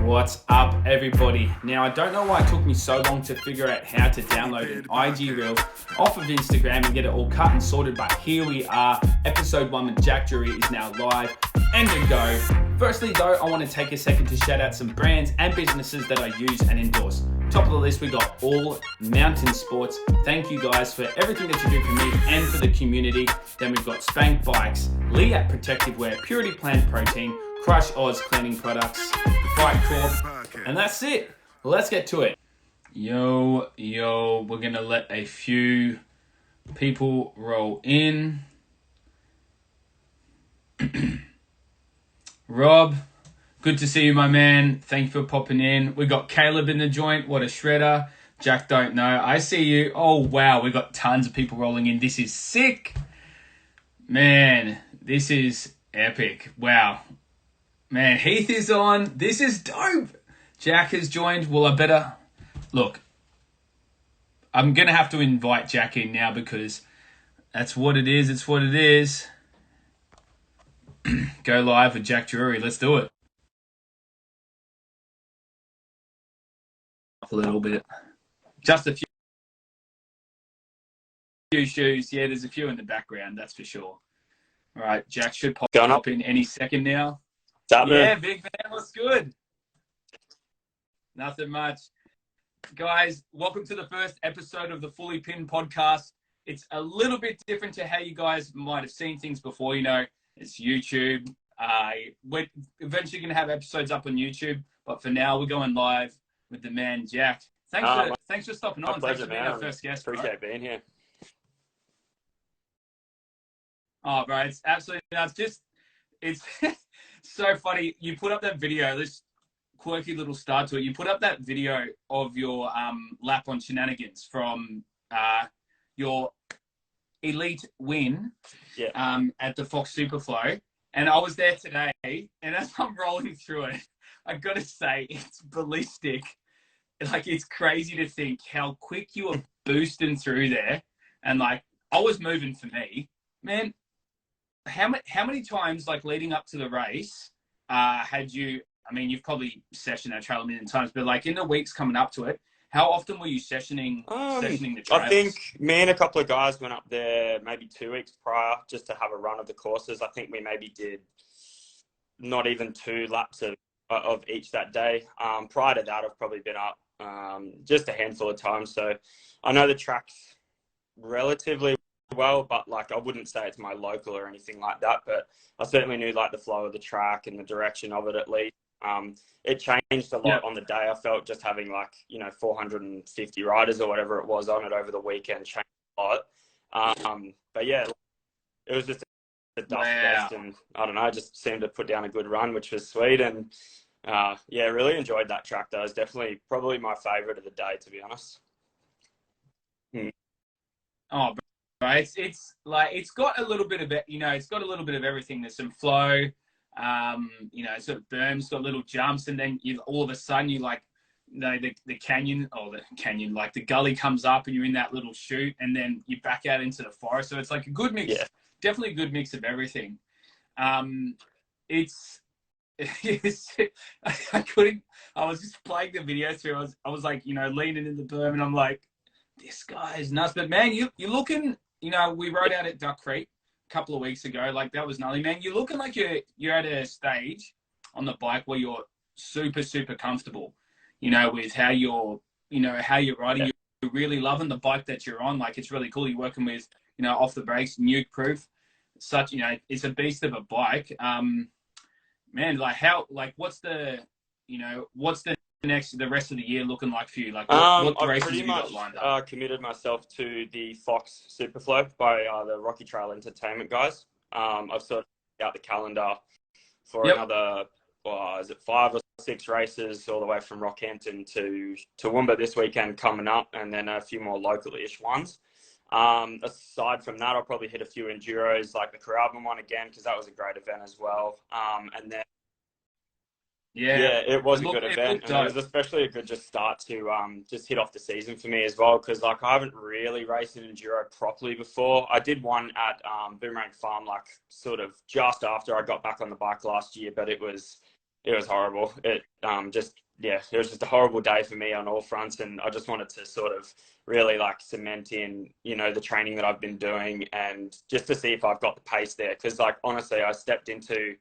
What's up, everybody? Now, I don't know why it took me so long to figure out how to download an IG reel off of Instagram and get it all cut and sorted, but here we are. Episode 1 with Jack Drury is now live and to go. Firstly, though, I want to take a second to shout out some brands and businesses that I use and endorse. Top of the list, we got All Mountain Sports. Thank you guys for everything that you do for me and for the community. Then we've got Spank Bikes, Lee at Protective Wear, Purity Plant Protein, Crush Oz Cleaning Products, Bike Corp, and that's it. Let's get to it. Yo, we're gonna let a few people roll in. Rob, good to see you, my man. Thank you for popping in. We got Caleb in the joint. What a shredder. Jack, don't know. I see you. Oh, wow. We got tons of people rolling in. This is sick. Man, this is epic. Wow. Man, Heath is on. This is dope. Jack has joined. Well, I better... Look, I'm going to have to invite Jack in now because that's what it is. It's what it is. Go live with Jack Drury. Let's do it. A little bit. Just a few shoes. Yeah, there's a few in the background, that's for sure. All right, Jack should pop up in any second now. Yeah, big man, what's good? Nothing much. Guys, welcome to the first episode of the Fully Pinned podcast. It's a little bit different to how you guys might have seen things before. You know, it's YouTube. We're eventually going to have episodes up on YouTube, but for now, we're going live with the man, Jack. Thanks for stopping on. Pleasure, thanks for being our first guest. Appreciate being here. Oh, bro, it's absolutely nuts. It's so funny. You put up that video, this quirky little start to it. You put up that video of your lap on shenanigans from your elite win at the Fox Superflow. And I was there today, and as I'm rolling through it, I got to say, it's ballistic. Like, it's crazy to think how quick you were boosting through there. And, like, I was moving for me. Man, how many times, like, leading up to the race, had you... I mean, you've probably sessioned that trail a million times, but, like, in the weeks coming up to it, how often were you sessioning the trails? I think me and a couple of guys went up there maybe 2 weeks prior just to have a run of the courses. I think we maybe did not even 2 laps of each that day. Prior to that, I've probably been up just a handful of times. So I know the tracks relatively well, but like I wouldn't say it's my local or anything like that. But I certainly knew like the flow of the track and the direction of it at least. It changed a lot on the day. I felt just having like, 450 riders or whatever it was on it over the weekend changed a lot. But yeah, it was just a dust fest, and I don't know, just seemed to put down a good run, which was sweet. And really enjoyed that track though. It's definitely probably my favorite of the day, to be honest. Oh, bro, it's like, it's got a little bit of it, it's got a little bit of everything. There's some flow. Sort of berms, got little jumps, and then all of a sudden you like, the canyon, like the gully comes up and you're in that little chute, and then you back out into the forest. So it's like a good mix, definitely a good mix of everything. It's I was just playing the video through. I was like, leaning in the berm, and I'm like, this guy is nuts. But man, you're looking, we rode out at Duck Creek couple of weeks ago, like that was gnarly, man. You're looking like you're at a stage on the bike where you're super comfortable, with how you're riding. You're really loving the bike that you're on. Like, it's really cool. You're working with, off the brakes, nuke proof, such, it's a beast of a bike. Man, like what's the rest of the year looking like for you? Like, what races have you got lined up? I committed myself to the Fox Superflow by the Rocky Trail Entertainment guys. I've sort of out the calendar for another, is it 5 or 6 races all the way from Rockhampton to Toowoomba this weekend coming up, and then a few more local-ish ones. Aside from that, I'll probably hit a few enduros, like the Carrabin one again, because that was a great event as well. And then it was a good event, and it was especially a good just start to just hit off the season for me as well, because like I haven't really raced an enduro properly before. I did one at Boomerang Farm, like sort of just after I got back on the bike last year, but it was it was horrible. It just yeah, it was just a horrible day for me on all fronts, and I just wanted to sort of really like cement in, you know, the training that I've been doing, and just to see if I've got the pace there. Because like honestly, I stepped into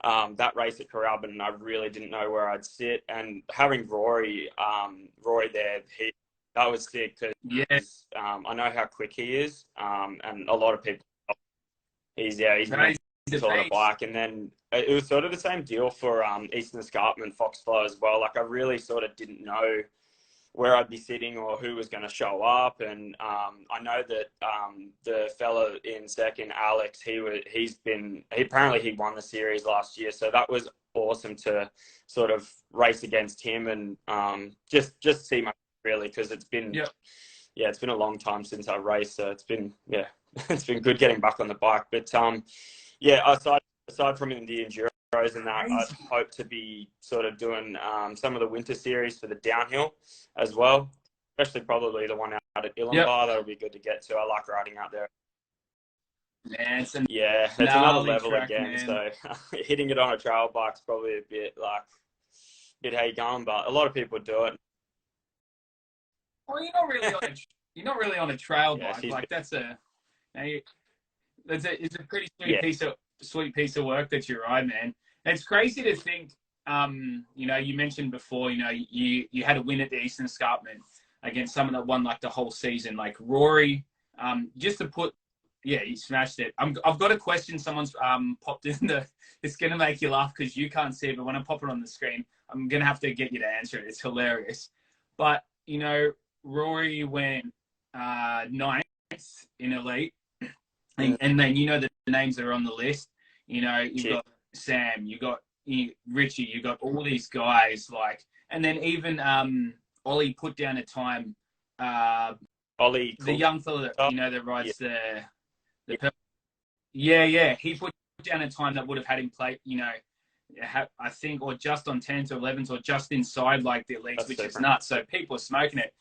that race at Corralbin and I really didn't know where I'd sit. And having Rory there, that was sick Yeah, because I know how quick he is, and a lot of people. He's no, mental he's a on the beast. bike, and then it was sort of the same deal for Eastern Escarpment, Foxflow as well. Like I really sort of didn't know where I'd be sitting or who was going to show up, and I know that the fella in second, Alex, he apparently he won the series last year, so that was awesome to sort of race against him and just see my really because it's been Yep. yeah, it's been a long time since I raced, so it's been yeah, it's been good getting back on the bike. But yeah, aside from the enduros and that, I'd Crazy. hope to be sort of doing some of the winter series for the downhill as well, especially probably the one out at Yep. Illenbar. That'll be good to get to. I like riding out there. Man, it's a Yeah, it's another gnarly level track, again. man. So hitting it on a trail bike's probably a bit like bit how you going, but a lot of people do it. Well, you're not really on a trail Yeah, bike. she's Like that's a, you know, it's a pretty yeah, sweet piece of work that you ride, man. And it's crazy to think. You know, you mentioned before, you know, you had a win at the Eastern Escarpment against someone that won like the whole season, like Rory. Just to put, yeah, he smashed it. I've got a question. Someone's popped in the. It's gonna make you laugh because you can't see it, but when I pop it on the screen, I'm gonna have to get you to answer it. It's hilarious. But you know, Rory went ninth in elite. mm, And then you know the names that are on the list. You know, you've shit. got Sam, you got Richie, you got all these guys like, and then even Ollie put down a time. Ollie The Cook. young fella that Oh, you know that yeah, rides yeah, yeah, he put down a time that would have had him play. You know, I think or just on 10th or 11th or just inside like the elites, that's which is super. nuts. So people are smoking it,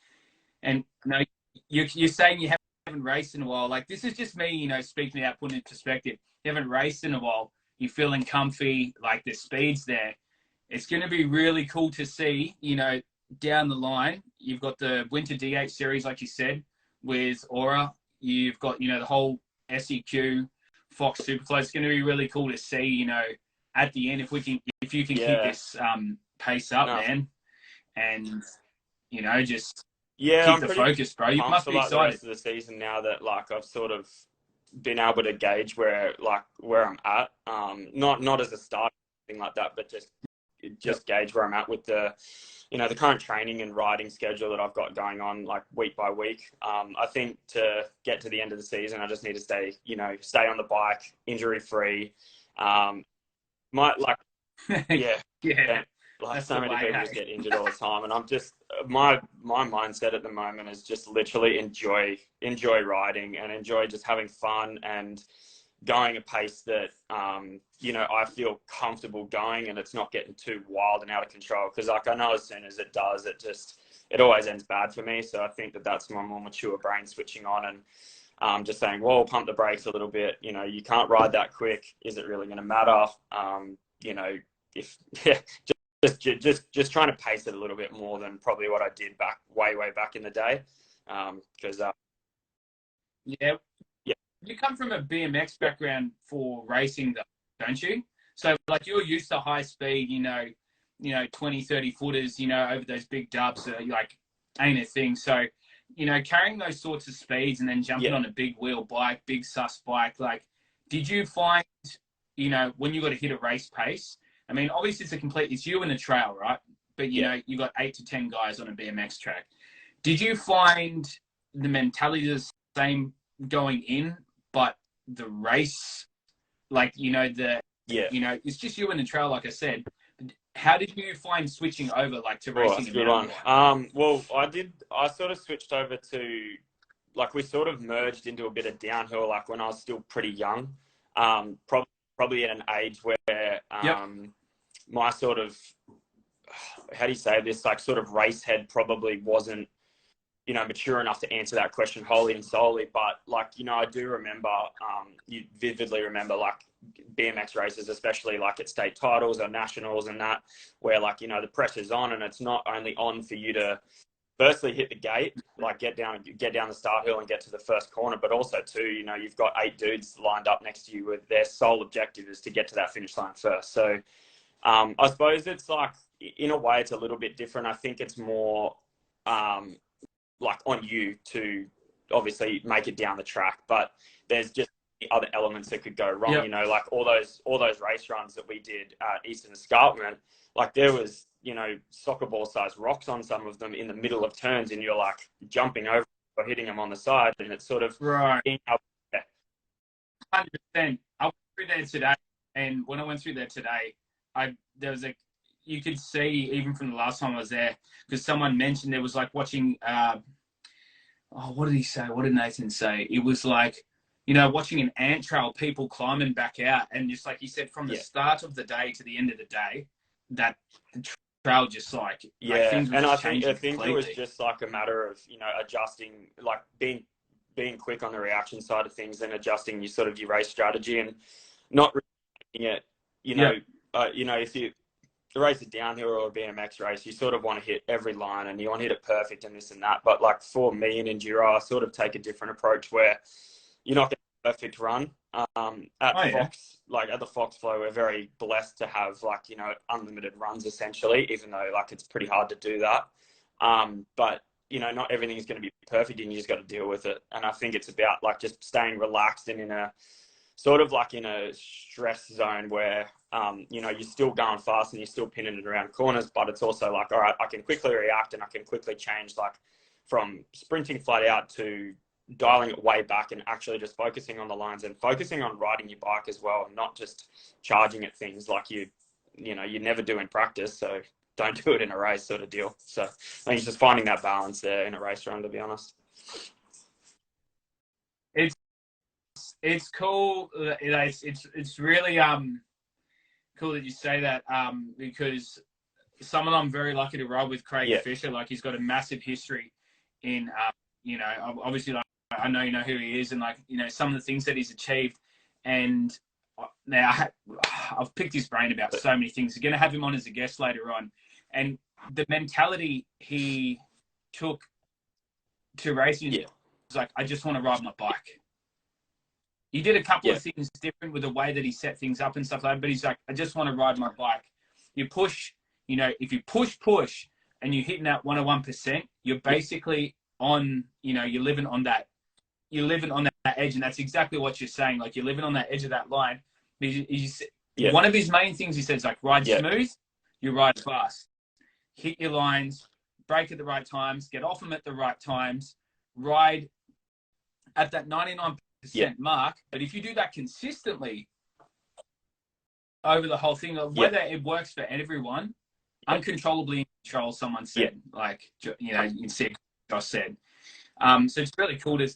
and you know, you're saying you haven't raced in a while. Like this is just me, you know, speaking out, putting it in perspective. You haven't raced in a while. You're feeling comfy, like the speed's there. It's going to be really cool to see, you know, down the line. You've got the Winter DH series, like you said, with Aura. You've got, you know, the whole SEQ Fox Superflow. It's going to be really cool to see, you know, at the end if you can keep Yeah, this pace up, no, man, and you know, just yeah, keep I'm the pretty focus, bro. You pumped must for be like the excited. rest of the season now that like I've sort of been able to gauge where I'm at. Not as a start thing like that, but Yep. just gauge where I'm at with the you know the current training and riding schedule that I've got going on like week by week. I think to get to the end of the season, I just need to stay on the bike, injury free. Might like yeah, Yeah, and like that's so the many way, people just hey. get injured all the time, and I'm just my mindset at the moment is just literally enjoy riding and enjoy just having fun and going a pace that you know I feel comfortable going, and it's not getting too wild and out of control. Because like I know as soon as it does, it always ends bad for me. So I think that that's my more mature brain switching on and just saying, well, pump the brakes a little bit. You know, you can't ride that quick. Is it really going to matter? You know, if yeah, just trying to pace it a little bit more than probably what I did way back in the day. Because Yeah, yeah, you come from a BMX yeah, background for racing, though, don't you? So like you're used to high speed, you know, 20, 30 footers, you know, over those big dubs, like ain't a thing. So, you know, carrying those sorts of speeds and then jumping yeah, on a big wheel bike, big sus bike, like, did you find, you know, when you got to hit a race pace? I mean, obviously it's you and the trail, right? But you yeah. know, you got 8 to 10 guys on a BMX track. Did you find the mentality the same going in, but the race, like Yeah. it's just you and the trail, like I said. How did you find switching over, like to Oh, racing that's a a good mountain one. bike? Well, I sort of switched over to, like, we sort of merged into a bit of downhill, like when I was still pretty young. Probably at an age where Yep. my sort of, how do you say this, like, sort of race head probably wasn't, you know, mature enough to answer that question wholly and solely. But like, you know, I do remember, you vividly remember like BMX races, especially like at state titles or nationals and that, where like, you know, the pressure's on, and it's not only on for you to firstly hit the gate, like get down the start hill and get to the first corner, but also too, you know, you've got 8 dudes lined up next to you with their sole objective is to get to that finish line first. So I suppose it's like, in a way, it's a little bit different. I think it's more like on you to obviously make it down the track, but there's just other elements that could go wrong. Yep. You know, like all those race runs that we did at Eastern Escarpment, like there was, you know, soccer ball sized rocks on some of them in the middle of turns, and you're like jumping over or hitting them on the side, and it's sort of Right. being able, 100%. I went through there today, and when I went through there today, there was you could see even from the last time I was there, because someone mentioned there was like watching. What did he say? What did Nathan say? It was like, you know, watching an ant trail, people climbing back out, and just like he said, from the start of the day to the end of the day, that the trail just like things were and just I think completely. it was just like a matter of, you know, adjusting, like being quick on the reaction side of things and adjusting your sort of your race strategy and not really it. You know, if you race a downhill or a BMX race, you sort of want to hit every line and you want to hit it perfect and this and that. But like for me in enduro, I sort of take a different approach where you're not getting a perfect run. At the Fox Flow, we're very blessed to have like, you know, unlimited runs essentially, even though like it's pretty hard to do that. But you know, not everything's going to be perfect and you just got to deal with it. And I think it's about like just staying relaxed and in a sort of like in a stress zone where, you know, you're still going fast and you're still pinning it around corners, but it's also like, all right, I can quickly react and I can quickly change like from sprinting flat out to dialing it way back and actually just focusing on the lines and focusing on riding your bike as well, and not just charging at things like you never do in practice. So don't do it in a race sort of deal. So I think it's just finding that balance there in a race run, to be honest. It's cool. It's really cool that you say that, because someone I'm very lucky to ride with, Craig Fisher. Like he's got a massive history in you know, obviously like I know you know who he is, and like, you know, some of the things that he's achieved. And now I've picked his brain about so many things. We're going to have him on as a guest later on, and the mentality he took to racing was like, I just want to ride my bike. He did a couple of things different with the way that he set things up and stuff like that, but he's like, I just want to ride my bike. You push, you know, if you push and you're hitting that 101%, you're basically on, you know, you're living on that edge. And that's exactly what you're saying. Like you're living on that edge of that line. One of his main things he says, like, ride smooth, you ride fast. Hit your lines, brake at the right times, get off them at the right times, ride at that 99% mark. But if you do that consistently over the whole thing, whether it works for everyone, uncontrollably control, someone said, like, you know, you see Josh said. So it's really cool to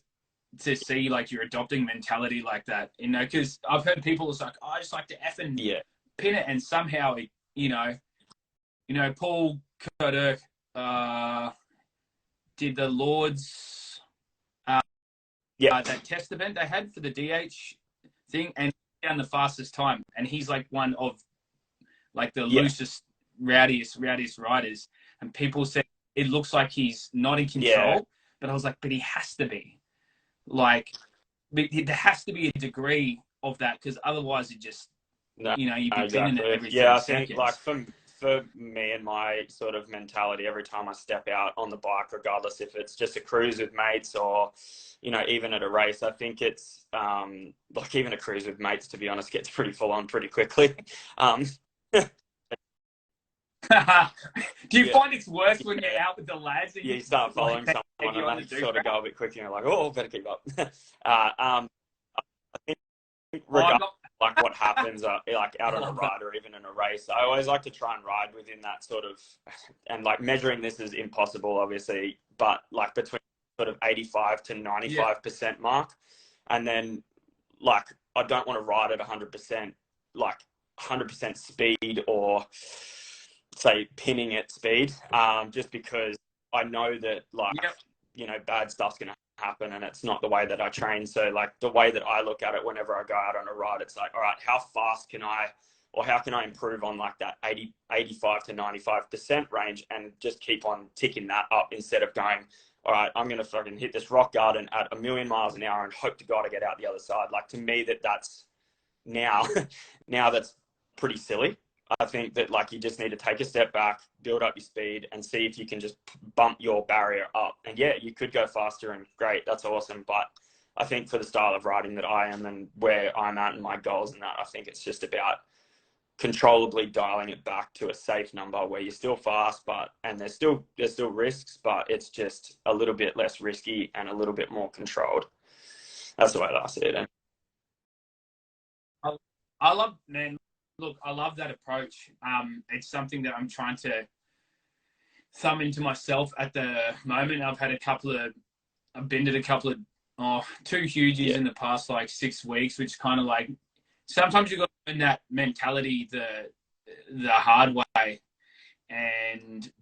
see like you're adopting mentality like that, you know, because I've heard people it's like, I just like to effing pin it, and somehow it, you know, Paul Kodak did the Lord's that test event they had for the DH thing, and down the fastest time, and he's like one of like the loosest, rowdiest riders, and people said it looks like he's not in control, but I was like, but he has to be. Like, there has to be a degree of that, because otherwise it just, you know, you'd be pinning it every 30 seconds. Think like for me and my sort of mentality, every time I step out on the bike, regardless if it's just a cruise with mates or, you know, even at a race, I think it's like even a cruise with mates, to be honest, gets pretty full on pretty quickly. Do you find it's worse when you're out with the lads? And you start following someone and they sort of go a bit quicker and you're like, oh, better keep up. I think regardless like what happens like out on a ride or even in a race, I always like to try and ride within that sort of, and like measuring this is impossible obviously, but like between sort of 85 to 95% mark. And then like, I don't want to ride at 100%, like 100% speed or say pinning at speed, just because I know that like, you know, bad stuff's going to happen, and it's not the way that I train. So like the way that I look at it whenever I go out on a ride, it's like, all right, how fast can I, or how can I improve on like that 85 to 95% range, and just keep on ticking that up instead of going, all right, I'm going to fucking hit this rock garden at 1,000,000 miles an hour and hope to God I get out the other side. Like, to me, that's now, now that's pretty silly. I think that like you just need to take a step back, build up your speed, and see if you can just bump your barrier up. And yeah, you could go faster, and great, that's awesome. But I think for the style of riding that I am and where I'm at and my goals and that, I think it's just about controllably dialing it back to a safe number where you're still fast, and there's still risks, but it's just a little bit less risky and a little bit more controlled. That's the way that I see it. I love, man. Look, I love that approach. It's something that I'm trying to thumb into myself at the moment. I've been to a couple of, 2 hugies in the past like 6 weeks, which kind of like, sometimes you got to learn that mentality the hard way.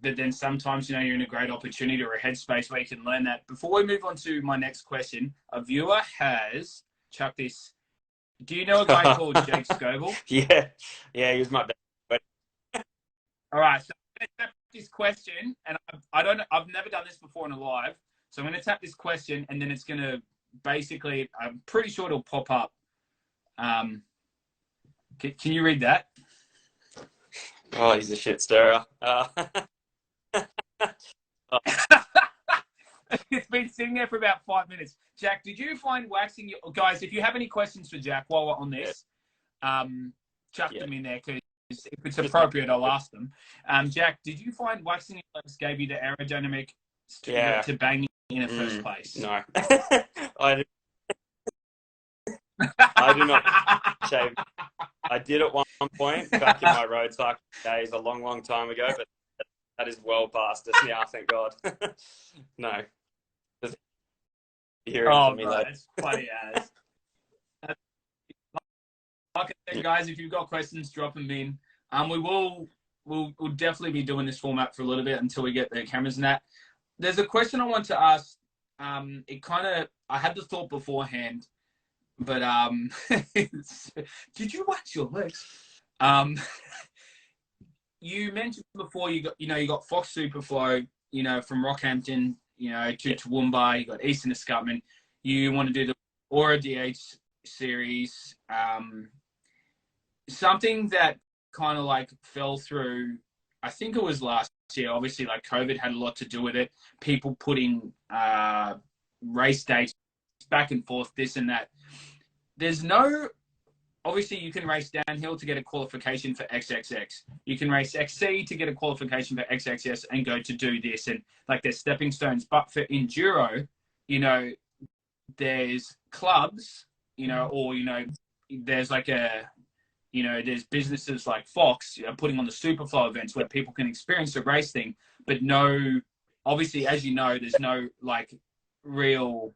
But then sometimes, you know, you're in a great opportunity or a headspace where you can learn that. Before we move on to my next question, a viewer has chucked this. Do you know a guy called Jake Scoble? Yeah, he was my best. All right, so I'm going to tap this question, and I've never done this before in a live, so I'm going to tap this question, and then it's going to basically, I'm pretty sure it'll pop up. Can you read that? Oh, he's a shit stirrer. It's been sitting there for about 5 minutes. Jack, did you find waxing your... Guys, if you have any questions for Jack while we're on this, chuck them in there, because if it's appropriate, I'll ask them. Jack, did you find waxing your legs gave you the aerodynamic to bang in the first place? No. I do not shave. I did at one point back in my road cycle days a long, long time ago, but that is well past us now, thank God. No. Oh, bro, it's funny as. Like I said, guys, if you've got questions, drop them in. We'll definitely be doing this format for a little bit until we get the cameras and that. There's a question I want to ask. I had the thought beforehand, but did you wax your legs? You mentioned before you got Fox Superflow, from Rockhampton, to Toowoomba. You got Eastern Escarpment. You want to do the Aura DH series. Something that kind of like fell through, I think it was last year. Obviously, like COVID had a lot to do with it. People putting race dates back and forth, this and that. Obviously, you can race downhill to get a qualification for XXX. You can race XC to get a qualification for XXS and go to do this. And like there's stepping stones. But for enduro, there's clubs, or, there's like there's businesses like Fox, putting on the Superflow events where people can experience the race thing, but obviously, as there's no like real,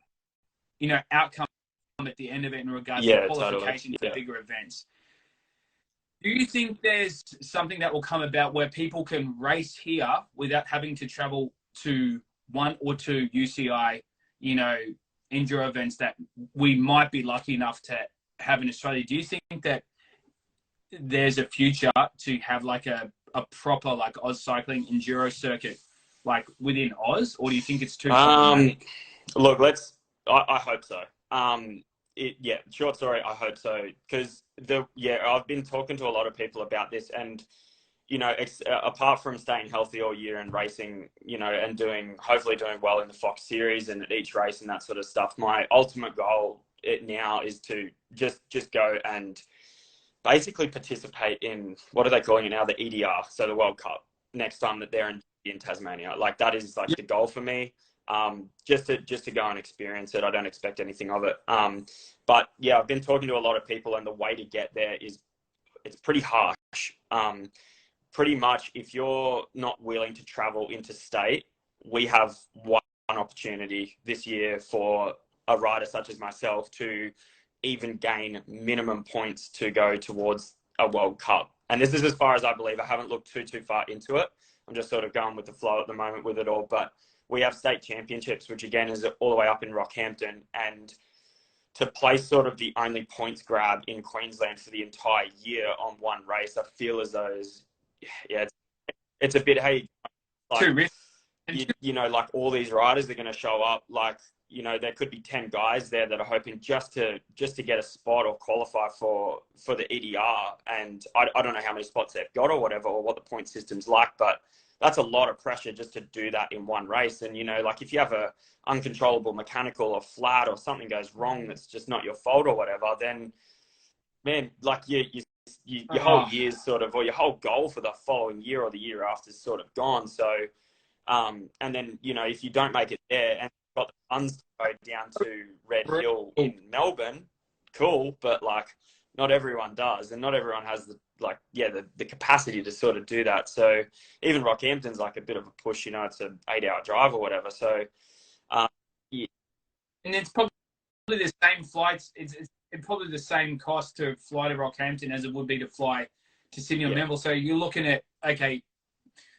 outcome at the end of it in regards to qualification for bigger events. Do you think there's something that will come about where people can race here without having to travel to 1 or 2 UCI, enduro events that we might be lucky enough to have in Australia? Do you think that there's a future to have like a proper like Oz cycling enduro circuit like within Oz, or do you think it's too problematic? Look, I hope so. Short story, I hope so, because I've been talking to a lot of people about this, and apart from staying healthy all year and racing, and hopefully doing well in the Fox series and at each race and that sort of stuff, my ultimate goal now is to just go and basically participate in, what are they calling it now, the EDR, so the World Cup, next time that they're in Tasmania. Like that is like the goal for me. Just to go and experience it. I don't expect anything of it. But yeah, I've been talking to a lot of people, and the way to get there it's pretty harsh. Pretty much, if you're not willing to travel interstate, we have one opportunity this year for a rider such as myself to even gain minimum points to go towards a World Cup. And this is as far as I believe. I haven't looked too far into it. I'm just sort of going with the flow at the moment with it all. But we have state championships, which again is all the way up in Rockhampton, and to play sort of the only points grab in Queensland for the entire year on one race, I feel as though it's a bit, hey, like, too risky. You know, like all these riders are going to show up. Like, you know, there could be 10 guys there that are hoping just to get a spot or qualify for the EDR. And I don't know how many spots they've got or whatever, or what the point system's like, but that's a lot of pressure just to do that in one race. And, you know, like if you have a uncontrollable mechanical or flat or something goes wrong that's just not your fault or whatever, then, man, like your whole year's sort of, or your whole goal for the following year or the year after is sort of gone. So, and then, you know, if you don't make it there and you've got the funds to go down to Red Hill in Melbourne, cool, but like not everyone does, and not everyone has the capacity to sort of do that. So even Rockhampton's like a bit of a push, you know, it's an 8-hour drive or whatever. So, And it's probably the same flights. It's probably the same cost to fly to Rockhampton as it would be to fly to Sydney or Melbourne. So you're looking at, okay,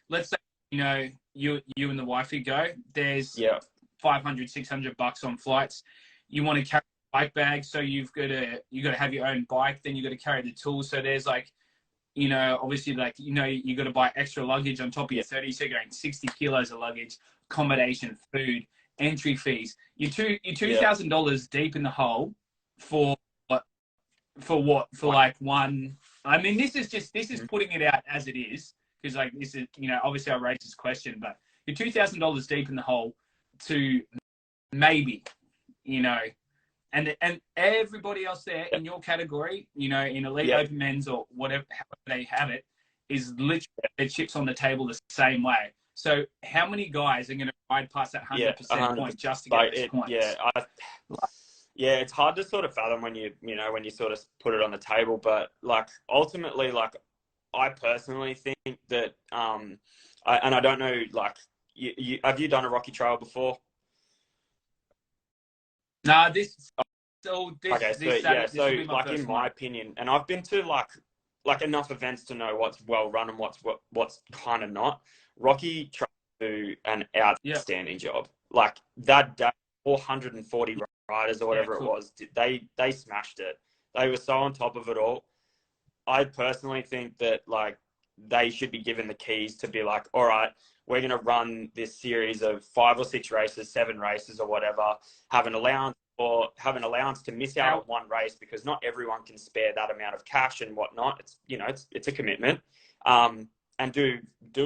let's say, you know, you and the wifey go, there's $500, $600 on flights. You want to carry a bike bag, so you got to have your own bike, then you got to carry the tools. So there's like, you know, obviously, like, you know, you got to buy extra luggage on top of your 30, so you're going 60 kilos of luggage, accommodation, food, entry fees. You're $2,000 deep in the hole for what? For like one. I mean, this is putting it out as it is, because like this is, you know, obviously I raised this question, but you're $2,000 deep in the hole to maybe, you know, and everybody else there in your category, you know, in elite open men's or whatever, however they have it, is literally their chips on the table the same way. So how many guys are going to ride past that 100% point just to get those points? Yeah, it's hard to sort of fathom when you sort of put it on the table. But like ultimately, like I personally think that, I don't know, like you have you done a Rocky Trail before? Nah, so like in my opinion, and I've been to like enough events to know what's well run and what's kind of not. Rocky Trail do an outstanding job. Like that day, 440 riders or whatever it was, they smashed it. They were so on top of it all. I personally think that like they should be given the keys to be like, all right, we're going to run this series of 5 or 6 races, 7 races or whatever, have an allowance to miss out on one race, because not everyone can spare that amount of cash and whatnot. It's, you know, it's a commitment, and do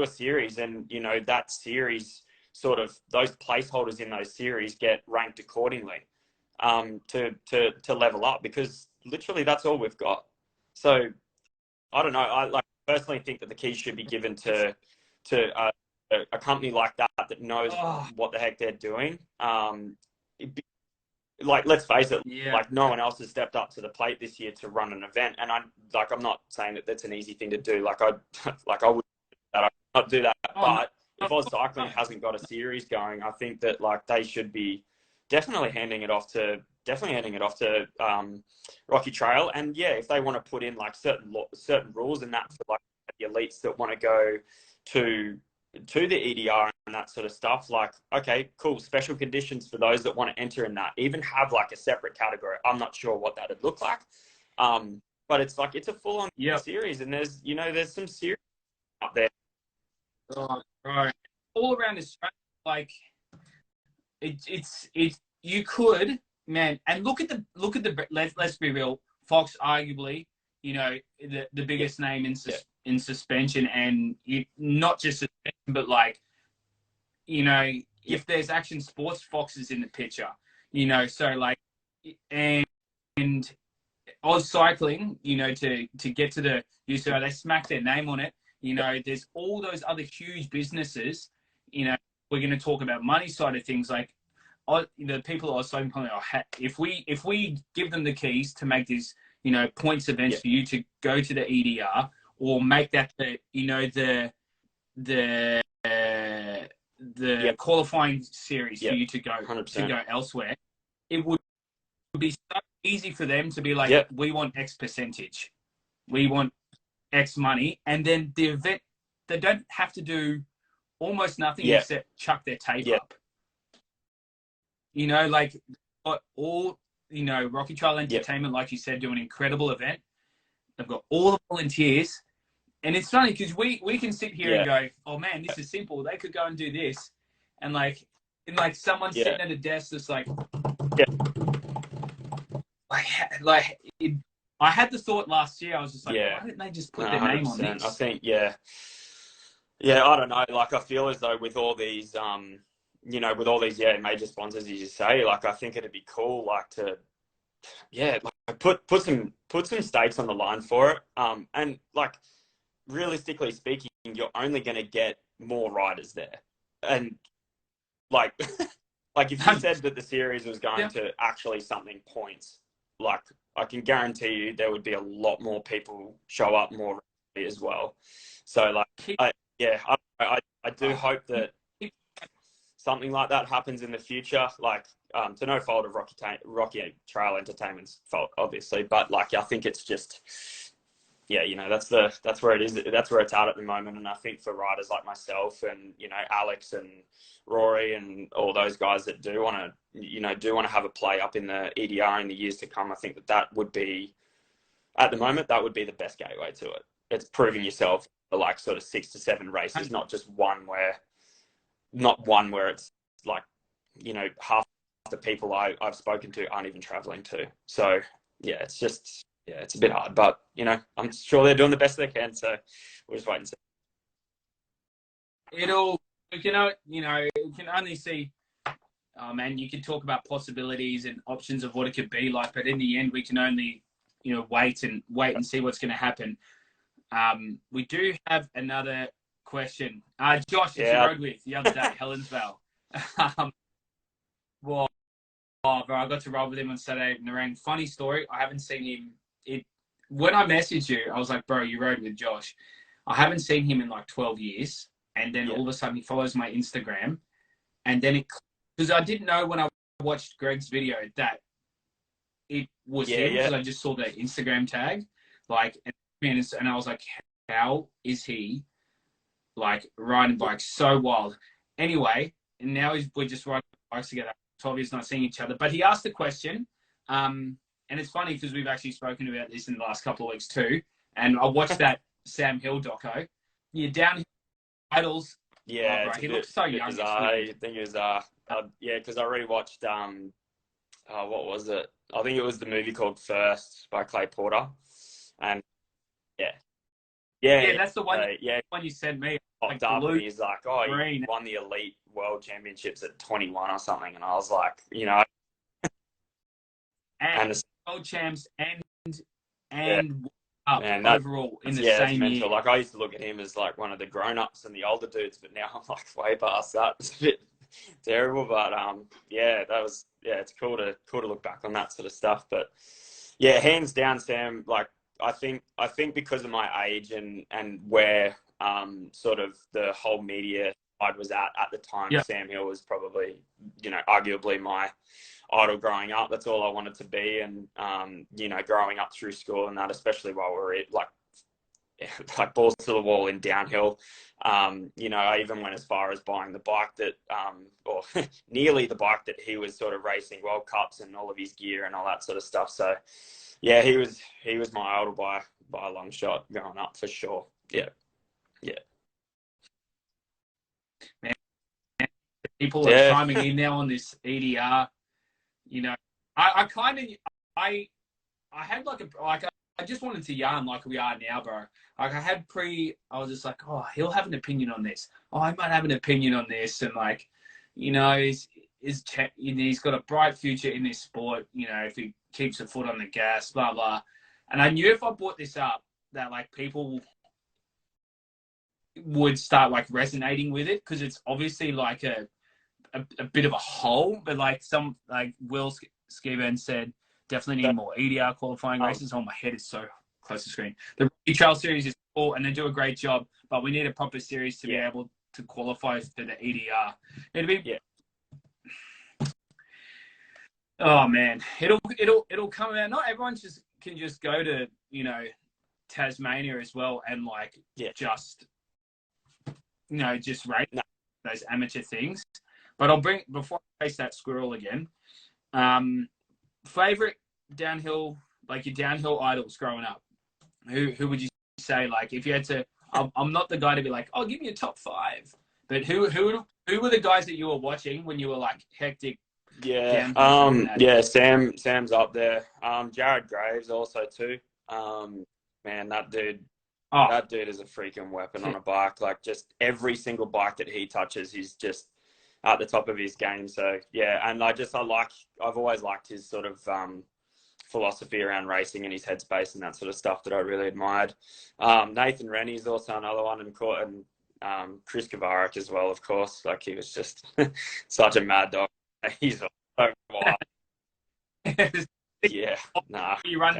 a series, and, you know, that series sort of, those placeholders in those series get ranked accordingly, to level up, because literally that's all we've got. So I don't know. I like personally think that the keys should be given to a company like that knows what the heck they're doing. Like, let's face it, like no one else has stepped up to the plate this year to run an event. And I'm not saying that that's an easy thing to do. Like I would not do that. But if Oz Cycling hasn't got a series going, I think that like they should be definitely handing it off to Rocky Trail. And yeah, if they want to put in like certain rules and that for like the elites that want to go to the EDR and that sort of stuff, like, okay, cool, special conditions for those that want to enter in that, even have like a separate category. I'm not sure what that would look like, but it's like, it's a full-on series, and there's some series out there. Right. All around Australia, like it's you could, man, and look at the let's be real, Fox arguably, you know, the biggest name in suspension, and not just suspension, but like, you know, if there's action sports, Fox is in the picture, you know, so like, and Oz Cycling, you know, to get to the UCI, they smack their name on it. You know, there's all those other huge businesses. You know, we're going to talk about money side of things. Like, the people are so, if we give them the keys to make these, you know, points events for you to go to the EDR, or make that the qualifying series for you to go 100%. Elsewhere, it would be so easy for them to be like, we want X percentage, we want X money, and then the event, they don't have to do almost nothing Yeah. except chuck their tape Yeah. up. You know, like all, you know, Rocky Trail Yeah. Entertainment, like you said, do an incredible event. They've got all the volunteers. And it's funny because we can sit here and Yeah. go, oh man, this is simple. They could go and do this. And like, someone Yeah. sitting at a desk that's like, Yeah. I had the thought last year. I was just like, Yeah. why didn't they just put No, their name on 100%. this? I think, yeah. Yeah, I don't know. Like, I feel as though with all these, you know, with all these, yeah, major sponsors, as you say, like, I think it'd be cool, like, to, yeah, like, put some stakes on the line for it. And like, realistically speaking, you're only going to get more riders there. And like, like if you said that the series was going to actually something points, like, I can guarantee you there would be a lot more people show up more as well. So like, I do hope that something like that happens in the future. Like, to no fault of Rocky Trail Entertainment's fault, obviously, but like, I think it's just, yeah, you know, that's where it is. That's where it's at the moment. And I think for riders like myself and, you know, Alex and Rory and all those guys that do want to have a play up in the EDR in the years to come, I think that would be, at the moment, that would be the best gateway to it. It's proving yourself for like sort of 6 to 7 races, not one where it's like, you know, half the people I've spoken to aren't even traveling to. So yeah, it's just, yeah, it's a bit hard, but you know, I'm sure they're doing the best they can. So we'll just wait and see. You can only see, oh man, you can talk about possibilities and options of what it could be like, but in the end, we can only, you know, wait and see what's going to happen. We do have another question. Josh, that you rode with the other day, Helensvale. Well, bro, I got to ride with him on Saturday in the rain. Funny story, I haven't seen him. When I messaged you, I was like, bro, you rode with Josh. I haven't seen him in like 12 years. And then all of a sudden he follows my Instagram. And then because I didn't know when I watched Greg's video that it was him, because I just saw the Instagram tag. Like, and I was like, how is he like riding bikes so wild? Anyway, and now we're just riding bikes together. 12 years not seeing each other. But he asked the question, and it's funny because we've actually spoken about this in the last couple of weeks too. And I watched that Sam Hill doco. Yeah, downhill idols. Yeah, bro, he looks so young. I think it was yeah, because I rewatched what was it? I think it was the movie called First by Clay Porter, and yeah, that's the one. One you sent me. Popped up and he's like, oh, he won the elite world championships at 21 or something, and I was like, you know, and world champs and up overall in the same year. Like, I used to look at him as like one of the grown-ups and the older dudes, but now I'm like way past that. It's a bit terrible, but yeah, it's cool to look back on that sort of stuff. But yeah, hands down, Sam, like, I think because of my age and where sort of the whole media side was at the time, Sam Hill was probably, you know, arguably my idol growing up. That's all I wanted to be. And you know, growing up through school and that, especially while we were like balls to the wall in downhill, you know, I even went as far as buying the bike that or nearly the bike that he was sort of racing World Cups and all of his gear and all that sort of stuff. So yeah, he was my idol by a long shot growing up, for sure. Yeah. Man, people are chiming in now on this EDR. You know, I had I just wanted to yarn like we are now, bro. Like, I was just like, oh, he'll have an opinion on this. Oh, I might have an opinion on this, and like, you know, he's got a bright future in this sport. You know, if he keeps a foot on the gas, blah blah. And I knew if I brought this up, that like people would start like resonating with it, because it's obviously like a bit of a hole, but like Will Skiven said, definitely need more EDR qualifying races. Oh, my head is so close to the screen. The Rocky Trail series is cool and they do a great job, but we need a proper series to be able to qualify for the EDR. It'll be oh man, it'll come out. Not everyone can just go to, you know, Tasmania as well and like just, you know, just race. those amateur things. But before I face that squirrel again, favorite downhill, like your downhill idols growing up. Who would you say, like, if you had to? I'm not the guy to be like, oh, give me a top 5. But who were the guys that you were watching when you were like hectic? Yeah, Sam's up there. Jared Graves also too. Man, that dude is a freaking weapon on a bike. Like, just every single bike that he touches, he's just at the top of his game. So yeah, and I've always liked his sort of philosophy around racing and his headspace and that sort of stuff that I really admired. Nathan Rennie's also another one, and Chris Kavarik as well, of course. Like, he was just such a mad dog. He's so wild. Yeah, nah. Even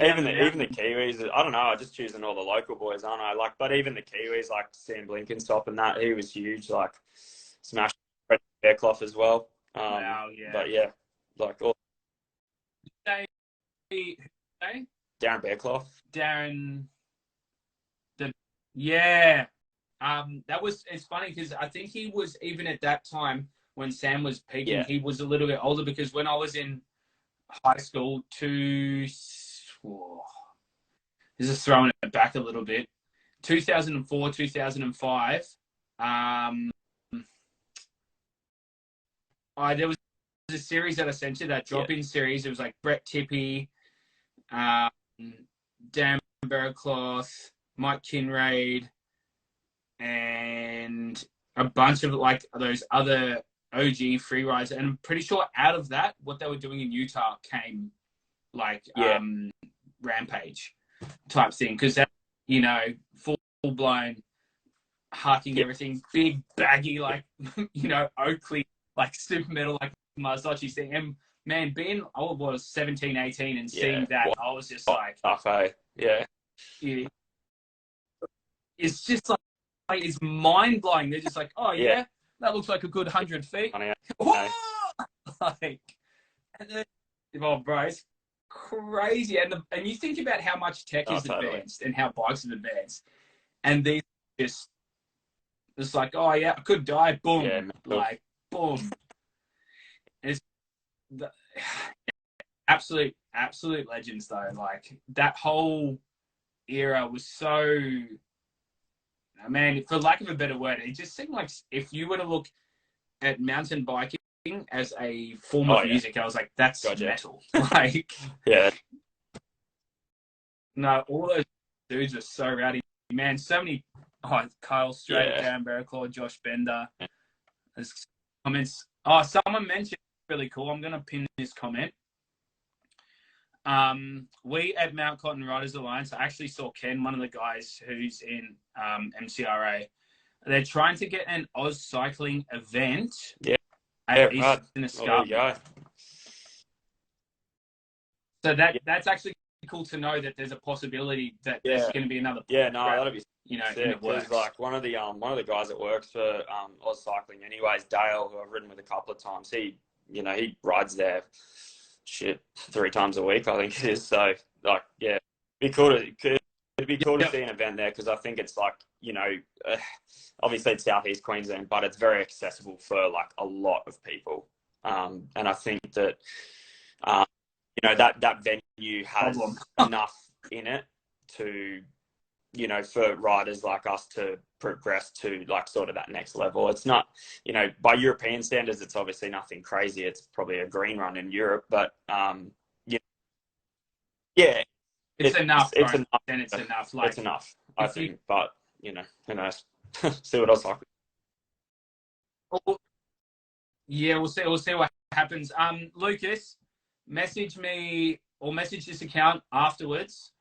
the Kiwis, I don't know. I'm just choosing all the local boys, aren't I? Like, but even the Kiwis, like Sam Blenkinsop and that, he was huge. Like, smashed Bearclough as well. Wow, yeah. But yeah, like all. Darren Bearclough. Yeah. It's funny because I think he was, even at that time when Sam was peaking, he was a little bit older, because when I was in high school, this is throwing it back a little bit, 2004, 2005, there was a series that I sent you, that drop-in series. It was like Brett Tippy, Dan Bearclough, Mike Kinraid, and a bunch of like those other OG free rides. And I'm pretty sure out of that, what they were doing in Utah came like Rampage type thing, because that, you know, full blown harking everything, big baggy, like you know, Oakley, like super metal, like Mazbouq thing. And man, being I was 17, 18 and seeing that, I was just like, it's just like it's mind blowing. They're just like, oh yeah, that looks like a good 100 feet. Like, and then, oh bro, it's crazy. And you think about how much tech is advanced and how bikes have advanced, and these just it's like, oh yeah, I could die, boom, like boom. It's the, absolute legends though. Like, that whole era was so, man, for lack of a better word, it just seemed like if you were to look at mountain biking as a form of music, I was like, that's metal. Like, no, all those dudes are so rowdy, man. So many, Kyle Strait, Dan Bearclaw, Josh Bender. There's comments. Oh, someone mentioned, really cool. I'm going to pin this comment. We at Mount Cotton Riders Alliance, I actually saw Ken, one of the guys who's in MCRA. They're trying to get an Oz cycling event at Eastern Escarpment. So that's actually cool to know that there's a possibility that there's going to be another. That'll be, you know, because like one of the guys that works for Oz Cycling, anyways, Dale, who I've ridden with a couple of times, he rides there 3 times a week, I think it is. So like, it'd be cool to see an event there, because I think it's like, you know, obviously it's Southeast Queensland, but it's very accessible for like a lot of people. And I think that you know, that venue has enough in it to, you know, for riders like us to progress to like sort of that next level. It's not, you know, by European standards, it's obviously nothing crazy. It's probably a green run in Europe, but it's enough. It's enough. And it's enough. Like, it's enough, I think. But you know, who knows? See what else happens. Yeah, we'll see what happens. Lucas, message me or message this account afterwards.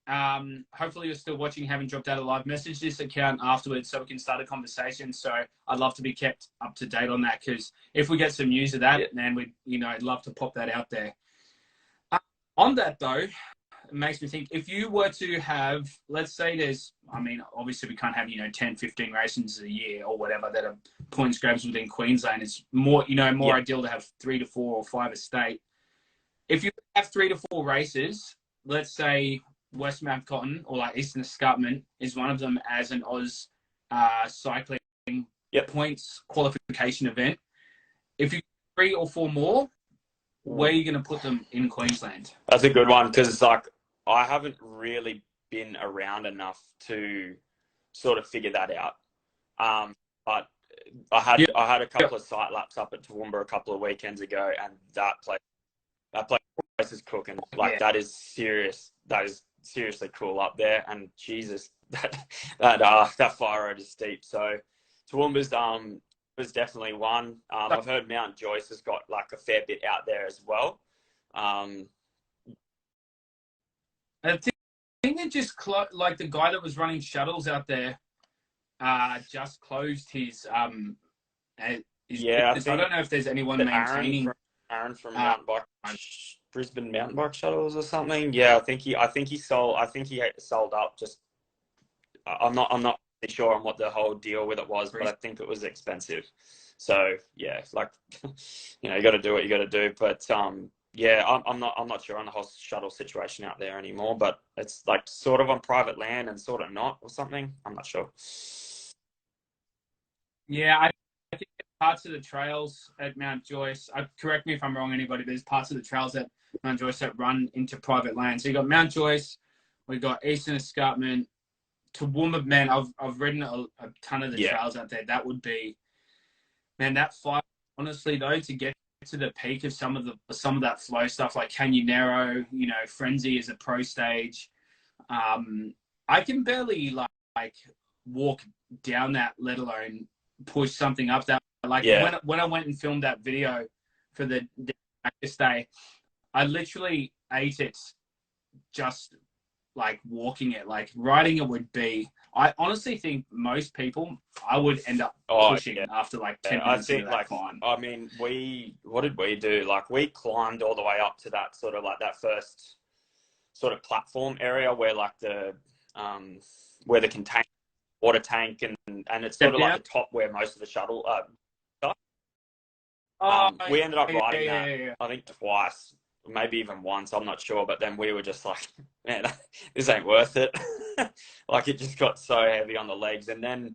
Hopefully you're still watching, haven't dropped out of live. Message this account afterwards so we can start a conversation. So I'd love to be kept up to date on that, because if we get some news of that, then I'd love to pop that out there. On that though, it makes me think, if you were to have, let's say obviously we can't have, 10, 15 races a year or whatever that are points grabs within Queensland. It's more, ideal to have 3 to 4 or 5 a state. If you have 3 to 4 races, let's say West Mount Cotton or like Eastern Escarpment is one of them as an Oz cycling points qualification event. If you 3 or 4 more, where are you going to put them in Queensland? That's a good one, because like I haven't really been around enough to sort of figure that out. But I had a couple of sight laps up at Toowoomba a couple of weekends ago, and that place is cooking. Like that is serious. That is seriously cool up there. And Jesus, that fire road is steep. So Toowoomba's was definitely one. I've heard Mount Joyce has got like a fair bit out there as well. I think it just like the guy that was running shuttles out there just closed his business. I don't know if there's anyone maintaining. Aaron from Mountain Bike, Brisbane Mountain Bike Shuttles or something. Yeah, I think he sold up. Just I'm not really sure on what the whole deal with it was, but I think it was expensive. So yeah, like you got to do what you got to do. But yeah, I'm not sure on the whole shuttle situation out there anymore. But it's like sort of on private land and sort of not or something. I'm not sure. Yeah, I think parts of the trails at Mount Joyce, correct me if I'm wrong, anybody, but there's parts of the trails at Mount Joyce that run into private land. So you got Mount Joyce, we've got Eastern Escarpment, Toowoomba. Man, I've ridden a ton of the trails out there. That would be, man, that fight, honestly though, to get to the peak of some of that flow stuff like Canyonero, Frenzy is a pro stage. I can barely like walk down that, let alone push something up that. Like when I went and filmed that video for the practice day, I literally ate it just like walking it. Like riding it would be, I honestly think most people, I would end up pushing after like 10 minutes of that climb. I mean, what did we do? Like we climbed all the way up to that sort of like that first sort of platform area where like the container water tank and it's sort of like the top where most of the shuttle we ended up riding that I think twice, maybe even once, I'm not sure, but then we were just like, man, this ain't worth it. Like it just got so heavy on the legs. And then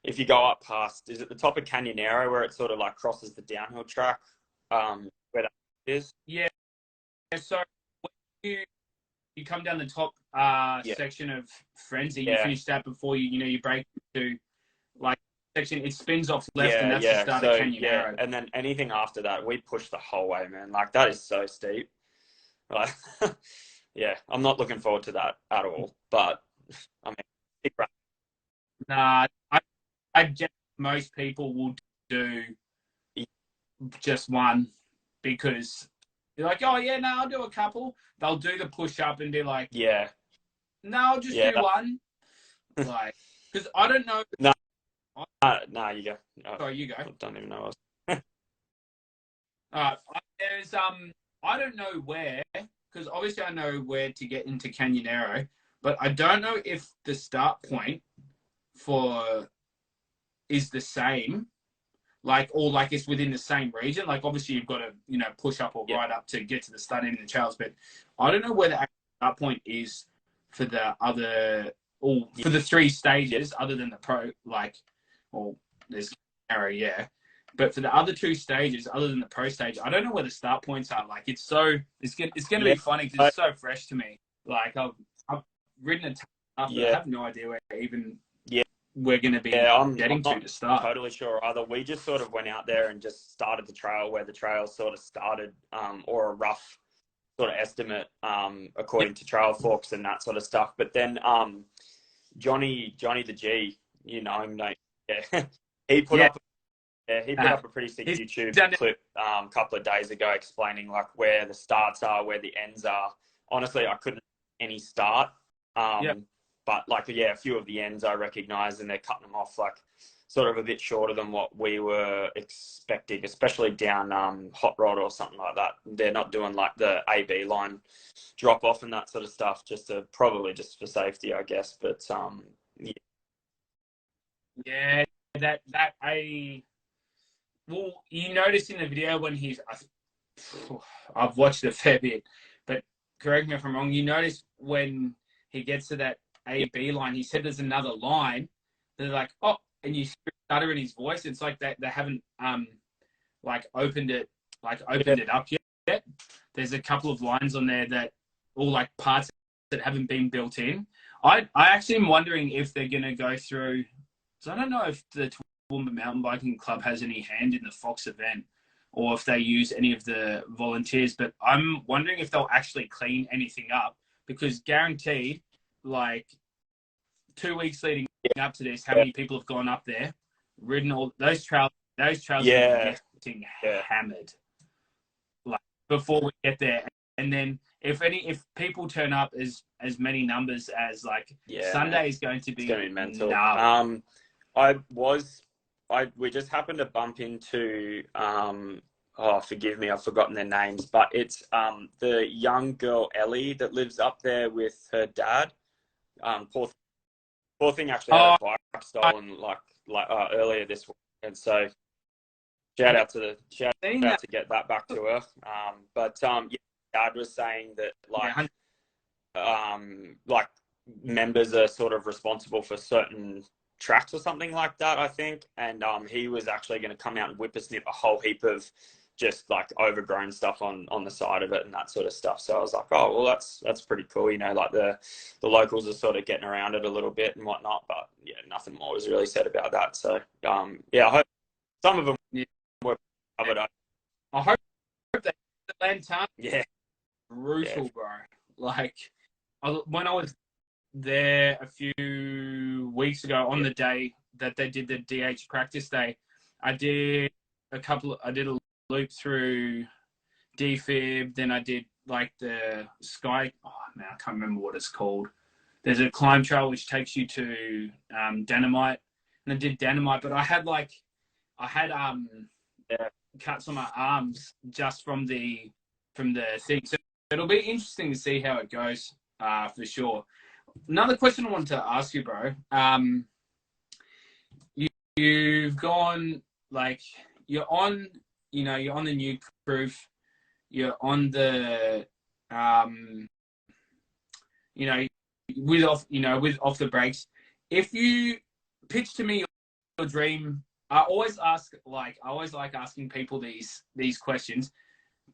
if you go up past, is it the top of Canyonero where it sort of like crosses the downhill track, where that is? Yeah, so when you come down the top section of Frenzy, you finish that before you break to like section, it spins off left, and that's the start of Canyonero. Yeah, and then anything after that, we push the whole way, man. Like that is so steep. Like, yeah, I'm not looking forward to that at all. But I mean, nah, I guess most people will do just one because they're like, oh yeah, no, I'll do a couple. They'll do the push up and be like, no, I'll just do one. Like, because I don't know. No, you go. Sorry, you go. I don't even know. There's I don't know where, because obviously I know where to get into Canyonero, but I don't know if the start point is the same, like it's within the same region. Like obviously you've got to push up or ride up to get to the start end of the trails, but I don't know where the actual start point is for the other for the 3 stages other than the pro, like. Well, there's arrow, but for the other 2 stages, other than the pro stage, I don't know where the start points are. Like it's going to be funny because it's so fresh to me. Like I've ridden a ton of stuff, but I have no idea where even we're going to be getting to start. Totally sure either. We just sort of went out there and just started the trail where the trail sort of started, or a rough sort of estimate, according to trail forks and that sort of stuff. But then Johnny the G, him, mate. Yeah, he put up a pretty sick YouTube clip a couple of days ago explaining like where the starts are, where the ends are. Honestly, I couldn't any start, but like a few of the ends I recognise, and they're cutting them off like sort of a bit shorter than what we were expecting, especially down Hot Rod or something like that. They're not doing like the AB line drop off and that sort of stuff, probably just for safety, I guess. But yeah, well, you notice in the video when I've watched a fair bit, but correct me if I'm wrong, you notice when he gets to that AB line, he said there's another line. They're like, oh, and you stutter in his voice. It's like they haven't like opened it up yet. There's a couple of lines on there that all like parts that haven't been built in. I actually am wondering if they're going to go through. So I don't know if the Toowoomba Mountain Biking Club has any hand in the Fox event, or if they use any of the volunteers. But I'm wondering if they'll actually clean anything up, because guaranteed, like 2 weeks leading up to this, how many people have gone up there, ridden all those trails? Those trails are getting hammered, like before we get there. And then if people turn up as many numbers as like Sunday is going to be, it's going to be mental. We just happened to bump into forgive me, I've forgotten their names, but it's the young girl Ellie that lives up there with her dad. Poor thing actually had a bike stolen earlier this week, and so shout out to get that back to her. Dad was saying that like members are sort of responsible for certain tracks or something like that, I think, and he was actually going to come out and whippersnip a whole heap of just like overgrown stuff on the side of it and that sort of stuff. So I was like, oh well, that's pretty cool, you know, like the locals are sort of getting around it a little bit and whatnot, but yeah, nothing more was really said about that. So I hope some of them were covered up. I hope they land time. Yeah, brutal, bro. Like when I was there a few weeks ago on the day that they did the DH practice day, I did a loop through DFib, then I did like the sky, I can't remember what it's called. There's a climb trail which takes you to Dynamite, and I did Dynamite, but I had cuts on my arms just from the thing. So it'll be interesting to see how it goes, for sure. Another question I wanted to ask you, bro. You've gone, like, you're on the new proof, you're on the with off the brakes. If you pitch to me your dream, I always like asking people these questions.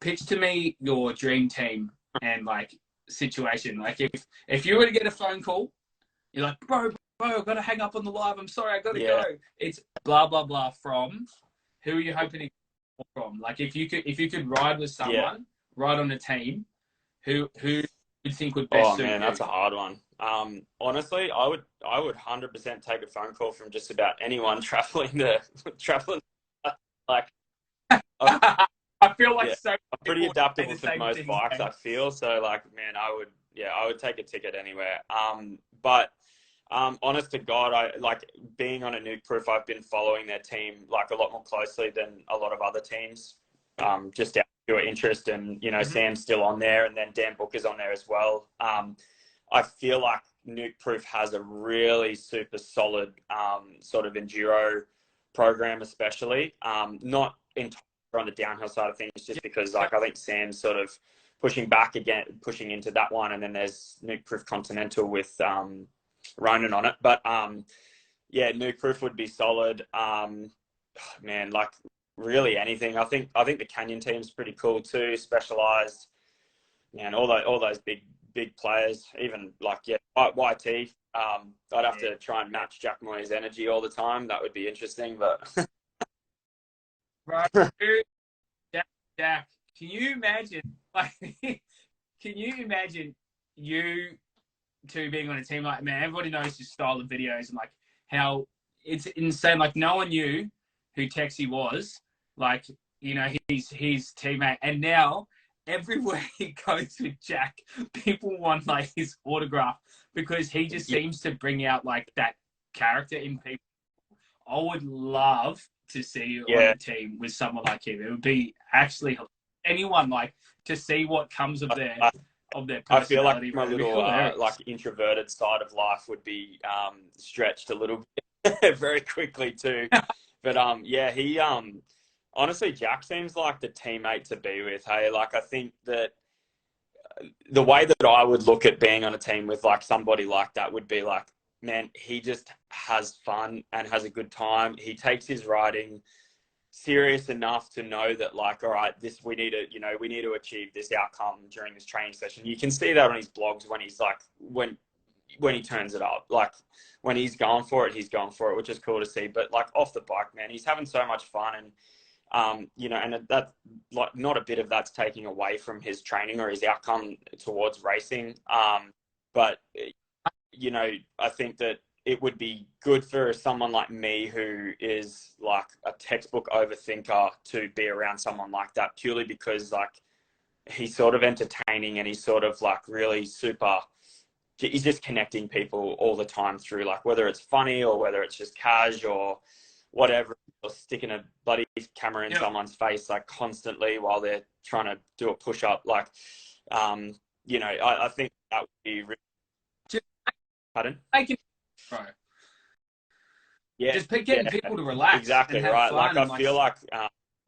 Pitch to me your dream team and like situation. Like if you were to get a phone call, you're like, bro, I've got to hang up on the live. I'm sorry, I got to go. It's blah blah blah. From who are you hoping to get from? Like if you could ride with someone, ride on a team, who you think would best suit you? That's a hard one. Honestly, I would 100% take a phone call from just about anyone traveling. Like, I feel like I'm pretty adaptable to most bikes, I feel. So like, man, I would take a ticket anywhere. But honest to God, I like being on a Nuke Proof. I've been following their team like a lot more closely than a lot of other teams. Just out of your interest, and Sam's still on there, and then Dan Booker's on there as well. I feel like Nuke Proof has a really super solid sort of enduro program, especially not entirely on the downhill side of things, just because like I think Sam's sort of pushing into that one, and then there's Nuke Proof Continental with Ronan on it. But Nuke Proof would be solid. Man, like really anything. I think the Canyon team's pretty cool too. Specialized, man. All those big players. Even like YT. I'd have to try and match Jack Moy's energy all the time. That would be interesting, but. Right, Jack. Can you imagine? Like, can you imagine you two being on a team? Like, man, everybody knows your style of videos and like how it's insane. Like, no one knew who Texie was. Like, his teammate, and now everywhere he goes with Jack, people want like his autograph because he just seems to bring out like that character in people. I would love to see you on a team with someone like him. It would be actually anyone like to see what comes of their personality. I feel like my little like introverted side of life would be stretched a little bit very quickly too. But he honestly, Jack seems like the teammate to be with. Hey, like I think that the way that I would look at being on a team with like somebody like that would be like, man, he just has fun and has a good time. He takes his riding serious enough to know that, like, all right, this, we need to, you know, we need to achieve this outcome during this training session. You can see that on his blogs when he's like, when he turns it up, like when he's going for it, which is cool to see. But like off the bike, man, he's having so much fun. And you know, and that, like, not a bit of that's taking away from his training or his outcome towards racing. But you know, I think that it would be good for someone like me, who is like a textbook overthinker, to be around someone like that, purely because like he's sort of entertaining and he's sort of like really super, he's just connecting people all the time through, like, whether it's funny or whether it's just cash or whatever, or sticking a bloody camera in someone's face like constantly while they're trying to do a push up. Like, you know, I think that would be really... Pardon? Bro. Yeah, just getting people to relax. Exactly, and have right. fun. Like, I feel like,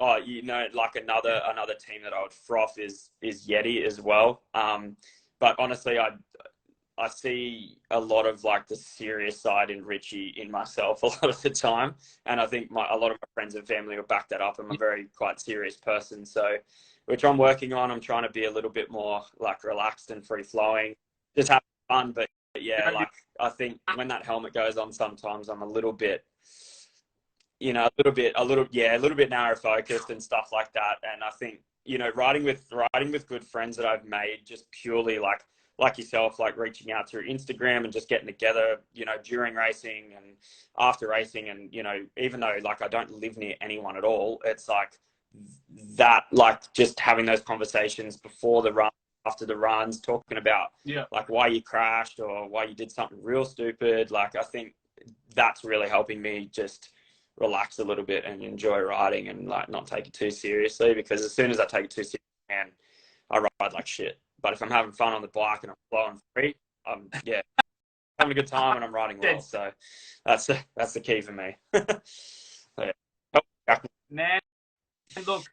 oh, you know, like another team that I would froth is Yeti as well. But honestly, I see a lot of like the serious side in Richie in myself a lot of the time, and I think a lot of my friends and family will back that up. I'm a very quite serious person, so, which I'm working on. I'm trying to be a little bit more like relaxed and free flowing, just have fun. But yeah, like, I think when that helmet goes on, sometimes I'm a little bit, you know, a little bit narrow focused and stuff like that. And I think, you know, riding with good friends that I've made, just purely like yourself, like reaching out through Instagram and just getting together, you know, during racing and after racing. And, you know, even though like I don't live near anyone at all, it's like that, like just having those conversations before the run, after the runs, talking about like why you crashed or why you did something real stupid. Like, I think that's really helping me just relax a little bit and enjoy riding and like not take it too seriously, because as soon as I take it too seriously, man, I ride like shit. But if I'm having fun on the bike and I'm flowing free, I'm having a good time and I'm riding well. So that's the key for me. Man, look,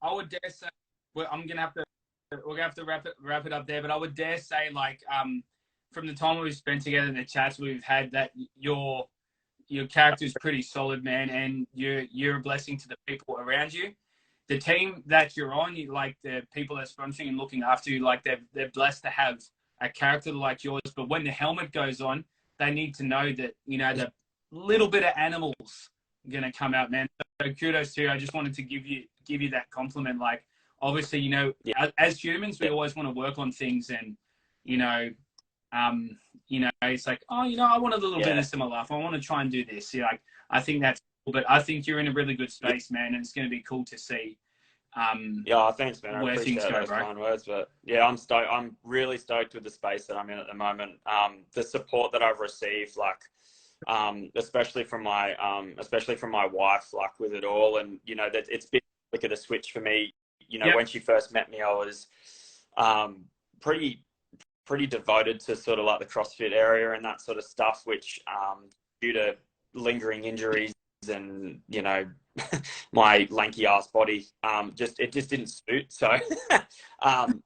I would dare say we're gonna have to wrap it up there. But I would dare say, like, from the time we've spent together and the chats we've had, that your character is pretty solid, man, and you're a blessing to the people around you. The team that you're on, like the people that's sponsoring and looking after you, like they're blessed to have a character like yours. But when the helmet goes on, they need to know that, you know, the little bit of animals are gonna come out, man. So kudos to you. I just wanted to give you that compliment. Like, obviously, you know, as humans, we always want to work on things, and you know, it's like, oh, you know, I want a little bit of this in my life. I want to try and do this. Yeah, like, I think that's cool, but I think you're in a really good space, man, and it's going to be cool to see. Thanks, man. I appreciate those kind words, but yeah, I'm stoked. I'm really stoked with the space that I'm in at the moment. The support that I've received, like, especially from my wife, like, with it all, and you know, that it's been a flick of the switch for me. You know, when she first met me, I was pretty devoted to sort of like the CrossFit area and that sort of stuff, which due to lingering injuries and, you know, my lanky ass body, it just didn't suit. So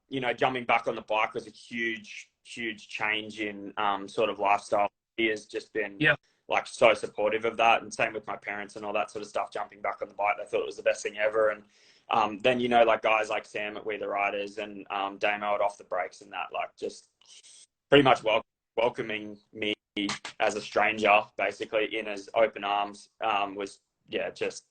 you know, jumping back on the bike was a huge change in sort of lifestyle. He has just been like so supportive of that, and same with my parents and all that sort of stuff. Jumping back on the bike, they thought it was the best thing ever. And then, you know, like guys like Sam at We The Riders and Damo at Off the Brakes and that, like, just pretty much welcoming me as a stranger, basically, in as open arms, was just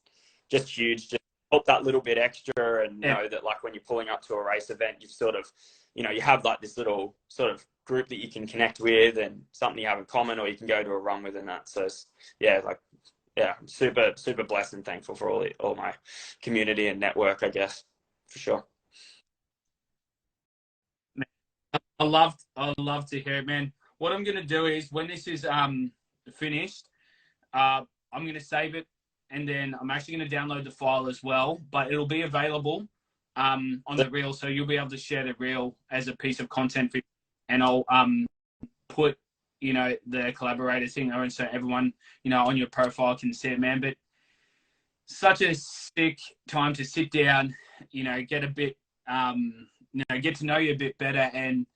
huge. Just help that little bit extra, and know that, like, when you're pulling up to a race event, you've sort of, you know, you have like this little sort of group that you can connect with and something you have in common, or you can go to a run with, and that. So I'm super blessed and thankful for all my community and network, I guess, for sure. I love to hear it, man. What I'm gonna do is, when this is finished, I'm gonna save it, and then I'm actually gonna download the file as well. But it'll be available on the reel, so you'll be able to share the reel as a piece of content for you. And I'll put, you know, the collaborator thing on, so everyone, you know, on your profile can see it, man. But such a sick time to sit down, you know, get a bit, you know, get to know you a bit better and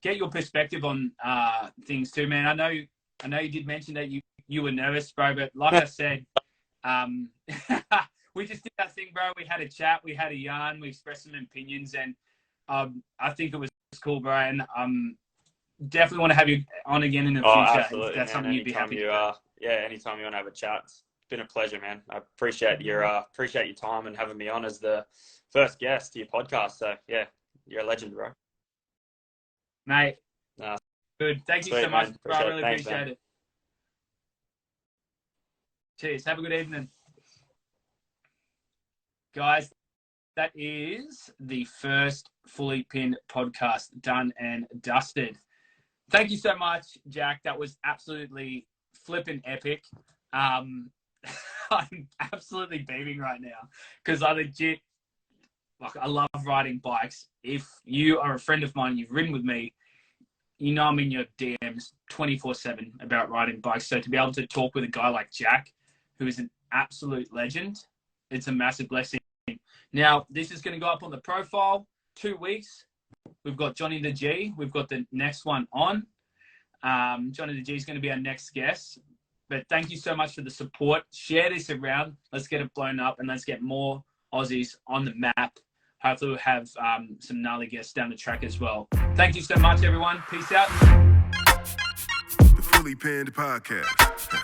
get your perspective on things too, man. I know I know you did mention that you were nervous, bro, but like I said, we just did that thing, bro. We had a chat, we had a yarn, we expressed some opinions, and I think it was cool, bro. And definitely want to have you on again in the future. Absolutely, if that's man. something you'd be happy to do. Anytime you want to have a chat, it's been a pleasure, man. I appreciate your time and having me on as the first guest to your podcast. So yeah, you're a legend, bro. Mate, good. Thank you so much, man. bro. I really Thanks, appreciate man. it. Cheers. Have a good evening. Guys, that is the first Fully Pinned podcast done and dusted. Thank you so much, Jack. That was absolutely flipping epic. I'm absolutely beaming right now because I legit, I love riding bikes. If you are a friend of mine, you've ridden with me, you know I'm in your DMs 24/7 about riding bikes. So to be able to talk with a guy like Jack, who is an absolute legend, it's a massive blessing. Now, this is going to go up on the profile 2 weeks. We've got Johnny the G. We've got the next one on. Johnny the G is going to be our next guest. But thank you so much for the support. Share this around. Let's get it blown up and let's get more Aussies on the map. Hopefully we'll have some gnarly guests down the track as well. Thank you so much, everyone. Peace out. The Fully Pinned Podcast.